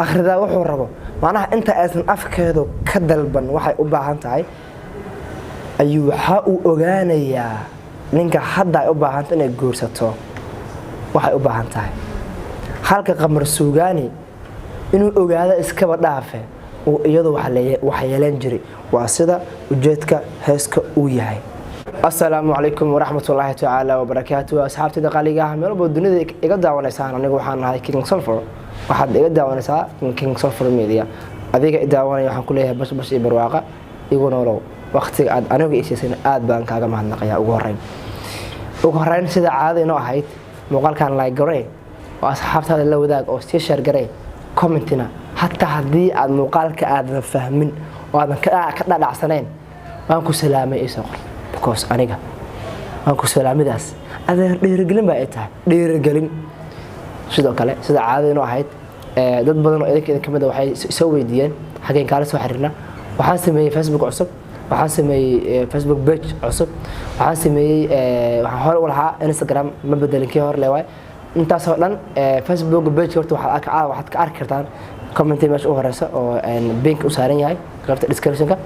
akhridaa wuxuu rabo macnaha inta aysan afkeedu ka dalban waxay u baahan tahay ayuu waxa uu ogaanayaa ninka hadda ay u baahanta inay guursato waxay u baahan tahay halka qamar suugaani inuu ogaado iskaba dhaafe oo iyadu wax yeelan jiray waa sida ujeedka heeska uu yahay. Assalaamu calaykum waraxmatullaahi tacaala wabarakaatuh. asxaabtayda qaaliga ah meel walba dunida iga daawanaysaan anigu waxaan ahay King Sulphur waxaad iga daawanaysaa King Sulphur Media adiga daawanaya waxaan ku leeyahay bash iyo barwaaqa igu noolow waqtiga aad anigu isiisay aad baan kaaga mahadnaqayaa ugu horeyn sida caadi inoo ahayd muuqaalkan like garee oo asxaabtaada la wadaag oo sii share garee commentina hatta haddii aad muuqaalka aadan fahmin oo aadan ka dhadhacsanayn waan ku salaamay isoo qor because aniga waan ku salaamidaas adeer dhiirigelin baa ay tahay dhiirigelin sidoo kale sida caadi inoo ahayd dad badan oo idinka kamid ah waxay soo weydiiyeen xageen kala soo xiriirna waxaan sameeyay Facebook cusub waxaan sameeyay Facebook page cusub waxaan sameeyay waxaan hore u lahaa Instagram ma bedelinkii hore leeyahay intaas oo dhan Facebook page horta waxaad ka arki kartaan comment meesha u horeysa oo link u saaran yahay qaybta description-ka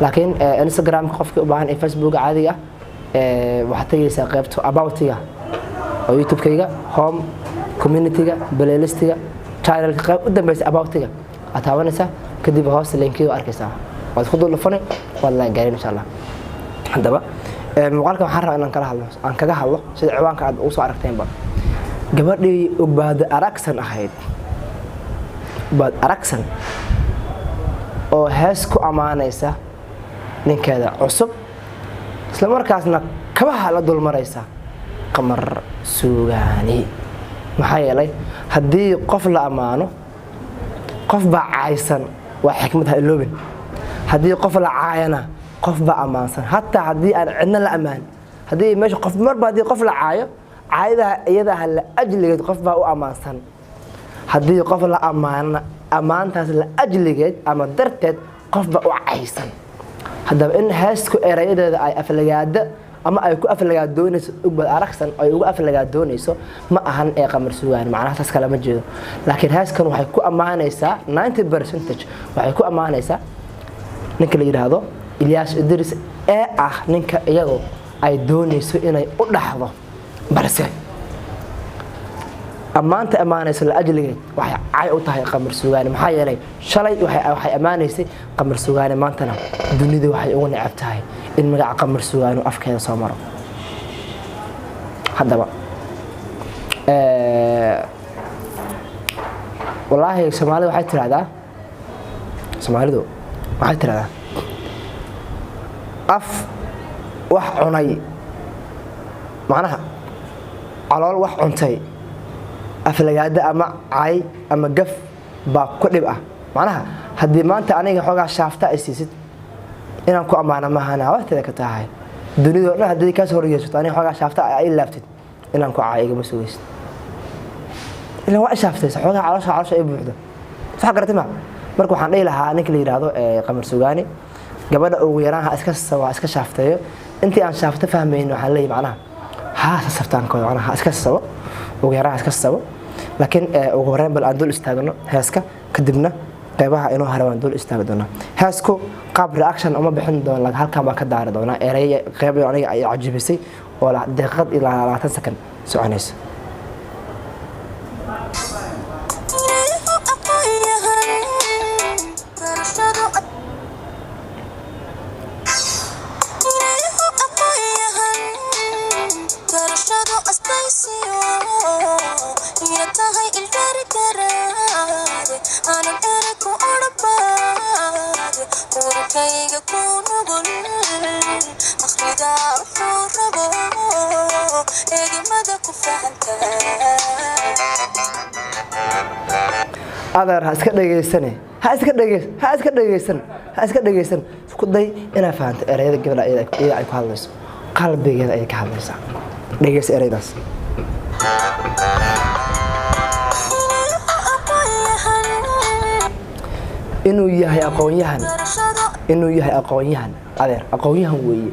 laakiin Instagram qofkii u baahan ee Facebook caadiga waxaad tagaysaa qaybta about-iga oo YouTube-kayga home community-ga playlist-iga channel-ka qayb u dambaysa about-iga aad taabanaysaa kadib hoos link-iga arkaysaa waad ku dulfanay wallahi gaareen insha Allah hadaba muuqaalka waxaan rabaa inaan kaga hadlo sida ciwaanka aad u soo aragteenba gabadhii Ogbaad Aragsan ahayd Ogbaad Aragsan oo hees ku amaanaysa ninkeeda cusub isla markaasna kabaha la dul maraysa Qamar Suugaani maxaa yeelay haddii qof la amaano qof baa caaysan waa xikmad ha iloobin haddii qof la caayana qof baa amaansan hatta haddii aan cidna la amaan haddii meesha qof marba haddii qof la caayo caayadaha iyadaha la ajligeed qof baa u amaansan haddii qof la amaana amaantaas la ajligeed ama darteed qof baa u caaysan haddaba in heesku erayadeeda ay aflagaada ama ay ku aflagaadoonayso Ogbaad Aragsan ay ugu aflagaadoonayso ma ahan ee Qamar Suugaani macnaha taas kale ma jeedo laakiin heeskan waxay ku amaanaysaa 90% waxay ku amaanaysaa ninka la yiraahdo Ilyas Idris ee ah ninka iyagu ay doonayso inay u dhaxdo balse amaanta amaanayso la ajligeed waxay caay u tahay Qamar Suugaani maxaa yeelay shalay waxay amaanaysay Qamar Suugaani maantana dunida waxay ugu necab tahay in magaca Qamar Suugaani afkeeda soo maro hadaba wallahi Soomaalidu waxay tiraahdaa af wax cunay macnaha calool wax cuntay aflagaada ama caay ama gaf baa ku dhib ah macnaha haddii maanta aniga xoogaa shaafta ay siisid inaan ku amaano mahana waqtiga ka tahay dunida dhan haddii ka soo rigeeso aniga xoogaa shaafta ay laaftid inaan ku caay igama sugaysid ilaa waa shaaftay xoogaa caloosha ay buuxdo sax garatay marka waxaan dhihi lahaa ninka la yiraahdo Qamar Suugaani gabadha ugu yaraan iska shaaftayo intii aan shaafta fahmayno waxaan leeyahay macnaha ha saftaankood macnaha iska sabo ugu yaraan iska sabo laakiin ugu horreyn bal aan dul istaagno heeska kadibna qaybaha inoo haraan dul istaag doona heesku qaab reaction uma bixin doona halka ma ka daari doona eray qayb aniga ay cajibisay oo la daqiiqad ilaa 20 second soconaysa adeer ha iska dhageysan isku day inaa fahanto erayada gabadha ay ku hadlayso qalbigeeda ay ka hadlaysaa dhageysa eraydaas inuu yahay aqoon-yahan adeer aqoon-yahan weeye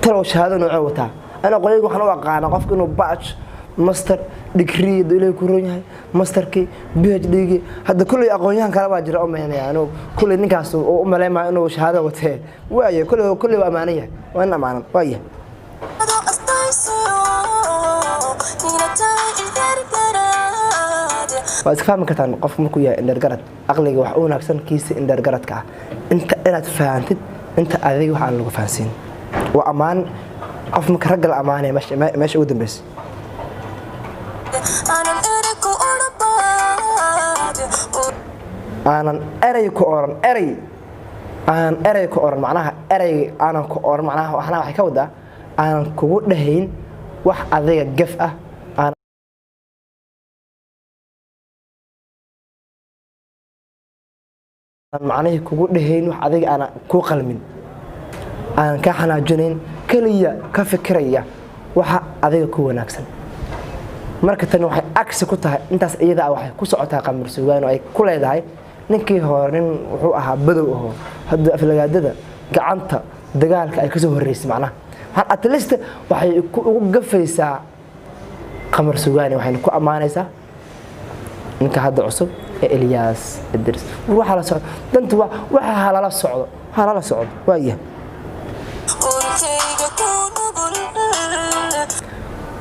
talo shahaado nooc wata ana qoygu waxaan u aqaana qofka inuu master degree ilaa ku roon yahay masterkii PhD hadda kulay aqoonyahan kala baa jira oo meenaya inuu kulay ninkaas oo u maleemaa inuu shahaado watay waaye kulay waa amaanaya waan amaanan waaye waad fahmi kartaan qof markuu yahay indhergarad aqliga wax u wanaagsan kiisa indhergaradka ah inta inaad fahamtid inta adiga wax aan lagu fahansiin waa amaan qof marka rag la amaanay meesha ugu dambeysay aanan eray ku oran macnaha eray aanan ku oran macnaha waxay ka wadaa aanan kugu dhahayn wax adiga gaf ah macnaheedu kugu dhahayn wax adiga aan ku qalmin aan ka xanaajinayn kaliya ka fikiraya waxa adiga ku wanaagsan marka tan waxay aksi ku tahay intaas iyada waxay ku socotaa qamar suugaan oo ay ku leedahay ninkii hore wuxuu ahaa badow oo hadda aflagaadada gacanta dagaalka ay ka soo horeysay macnaha at least waxay ugu gafaysaa qamar suugaan waxay ku amaanaysaa ninka hadda cusub Elias Idris waxa la socdo dantu waxa la socdo waaye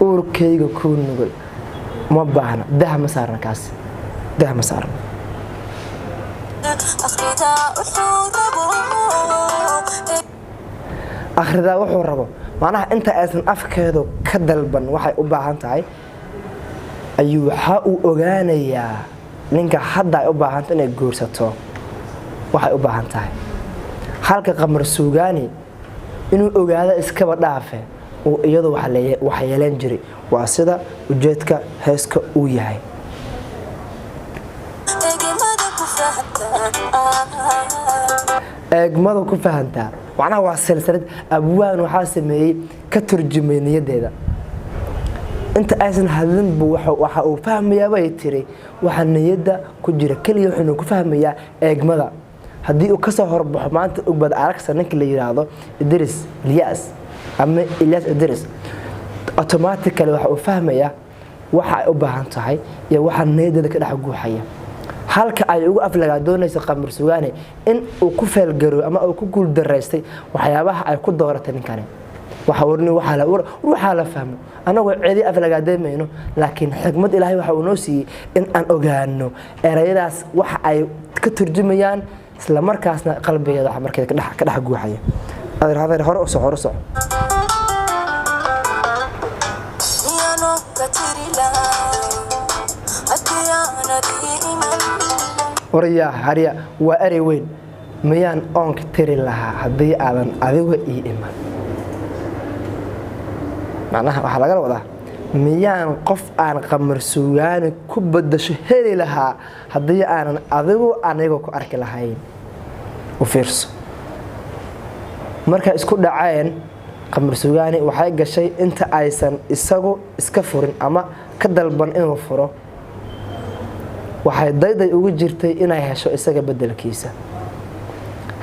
urkeyga ku nugul ma baahna dah ma saarna kaas dah ma saarna akhrida wuxuu rabo macnaha inta aysan afkeedu ka dalban waxay u baahan tahay ayuu waxa uu ogaanayaa ninka hadda ay u baahan inay guursato waxay u baahan tahay halka qamar suugaani inuu ogaado iskaba dhaafe oo iyadu wax yeelan jiray waa sida ujeedka heeska uu yahay eegmada ku fahantaa macnaha waa silsilad abwaan waxa sameeyay ka turjumay niyadeeda inta aysan hadlin buu waxa uu fahmayaa bay tiri waxa niyada ku jira kaliya wuxuu ku fahmayaa eegmada hadii uu ka soo horbaxo maanta u bad aragsan ninka la yiraahdo Idris Elias ama Elias Idris automatically waxa uu fahmayaa waxa ay u baahan tahay iyo waxa niyada ka dhex guuxaya halka ay ugu aflagaadoonayso qamar suugaani in uu ku feelgaro ama uu ku guul dareystay waxyaabaha ay ku dooratay ninkani waxa la fahmo anagu cidi aflagaadeemayno laakiin xigmad Ilaahay waxa uu noo siiyay in aan ogaano erayadaas waxa ay ka turjumayaan isla markaasna qalbigeeda waxa markay ka dhex guuxaya adeer hore u soo wariya hariya waa eray weyn miyaan oonka tiri lahaa hadii aadan adiga ii iman macnaha waxa laga wadaa miyaan qof aan qamar suugaani ku badasho heli lahaa hadii aanan aniga ku arki lahayn u fiirso marka isku dhaceen qamar suugaani waxay gashay inta aysan isagu iska furin ama ka dalban inuu furo waxay dayday ugu jirtay inay hesho isaga bedelkiisa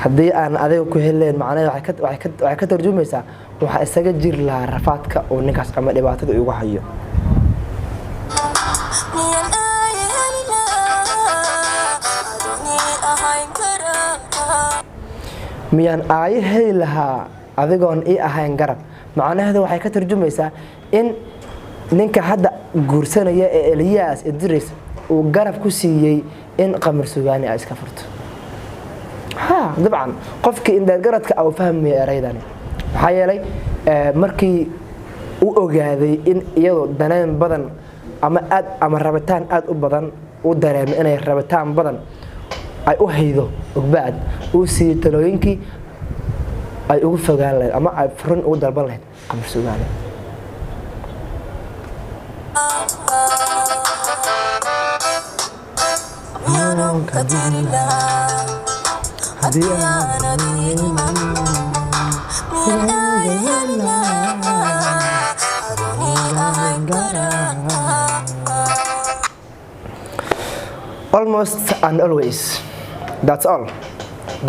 hadii aan adiga ku heleen macnaheedu waxay ka tarjumaysaa waxa isaga jir lahaa rafaadka oo ninkaas ama dhibaatada ugu hayo miyaan ay heli lahaa adigoon ii ahayn garab macnaheedu waxay ka tarjumaysaa in ninka hadda guursanaya ee Elias Idris uu garab ku siiyay in qamar suugaani ay iska furto dabcan qofkii indhergaradka uu fahmay eraydani waxa yeelay markii uu ogaaday in iyadoo daneen badan ama rabitaan aad u badan u dareemay inay rabitaan badan ay u haydo ogbaad uu siiyay talooyinkii ay ugu fogaan lahayd ama ay furan ugu dalban lahayd qamar suugaani almost and always that's all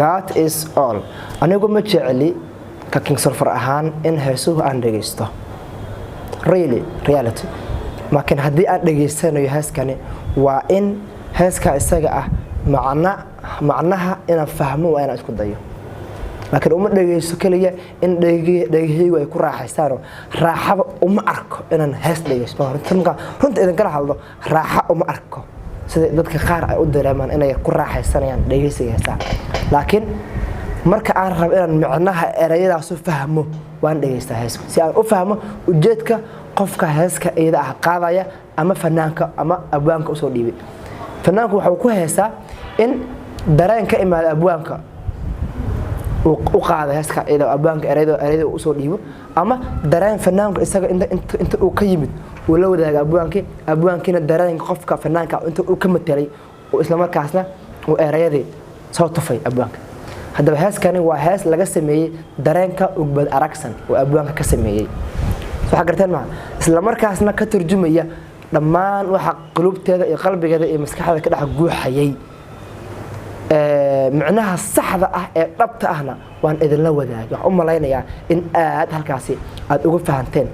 that is all anigu ma jeceli ka king surfer ahaan in heesuhu aan dhageysto reality laakiin haddii aan dhageysanayo heeskani waa in heeska isaga ah macnaha inaan fahmo waa inaan isku dayo laakiin uma dhageysto kaliya in dhagahaygu ay ku raaxaystaan raaxaba uma arko inaan hees dhageysto runta idin kala hadlo raaxa uma arko sida dadka qaar ay u dareemaan inay ku raaxaysanayaan dhageysiga heesaha laakiin marka aan rabo inaan macnaha erayadaas u fahmo waan dhageystaa heeska si aan u fahmo ujeedka qofka heeska iyada ah qaadaya ama fanaanka ama abwaanka u soo dhiibay fanaanku waxa uu ku heesaa in dareen ka imaada abwaanka u qaada heeska iyada abwaanka erayada u soo dhiibo ama dareen fanaanka isaga inta uu ka yimid uu la wadaaga abwaankiina dareenka qofka fanaanka inta uu ka matalay oo isla markaasna uu erayadii soo tufay abwaanka haddaba heeskani waa hees laga sameeyey dareenka ugbad aragsan oo abwaanka ka sameeyey waxa garteen ma isla markaasna ka turjumaya dhammaan waxa qulubteeda iyo qalbigeeda iyo maskaxda ka dhex guuxayay macnaha saxda ah ee dhabta ahna waan idin la wadaagay waxaan u malaynayaa in aad halkaasi aad uga fahanteen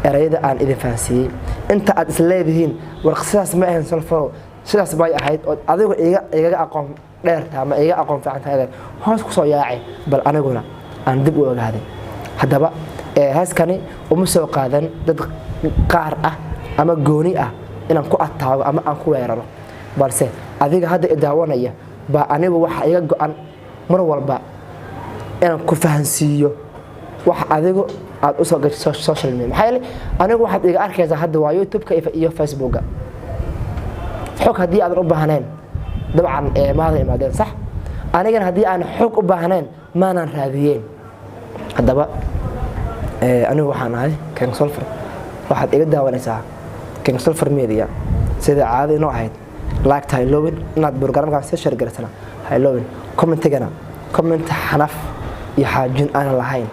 erayada aan idin fahansiiyey inta aad isleedihiin warqsidaas ma ahayn solfo sidaas bay ahayd oo adigu iga aqoon dheerta ama iga aqoon fiicantahay hoos ku soo yaacay bal aniguna aan dib u ogaaday haddaba heeskani uma soo qaadan dad qaar ah ama gooni ah inaan ku attaago ama aan ku weeraro balse adiga hadda idaawanaya ba anigu waxa iga go'an mar walba inaan ku fahansiiyo wax adigu aad u soo gasho social media maxay anigu waxaad iga arkaysaa hadda waa YouTube-ka iyo Facebook-ga xog haddii aad u baahneen dabcan maada imaadeen sax anigana haddii aan xog u baahneen maanan raadiyeen haddaba anigu waxaan ahay King Sulphur waxaad iga daawanaysaa King Sulphur Media sida caadi inoo ahayd like taylowin inaad barnaamijka si share garsana haylowin commentigana comment xanaf iyo xaajin aan lahayn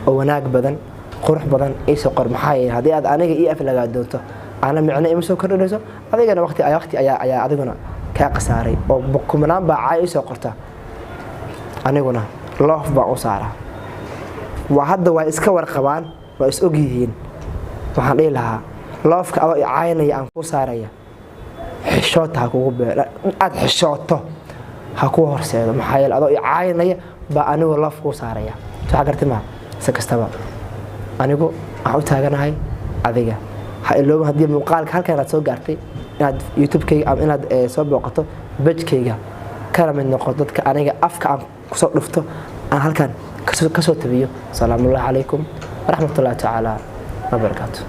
oo wanaag badan qurux badan ee soo qor maxay hadii aad aniga ii aflaga doonto ana micna ima soo kordhinayso adigana waqti ayaa adiguna ka qasaaray oo bukumanaan baa caay soo qorta aniguna loof baa u saaraa waa hadda waa iska warqabaan waa is ogyihiin waxaan dhihi lahaa loofka adoo caynaya aan ku saaraya xishoota ha kugu beela aad xishooto ha ku horseedo maxaa yeelay adoo caynaya baa anigu loof ku saaraya waxa gartay ma sakastaba anigu waxaan u taaganahay adiga ha iloobo hadii muuqaalka halkan aad soo gaartay inaad YouTube-kayga ama inaad soo booqato page-kayga kana mid noqo dadka aniga afka aan ku soo dhufto aan halkan ka soo tabiyo salaamu alaykum wa rahmatullahi ta'ala wa barakatuh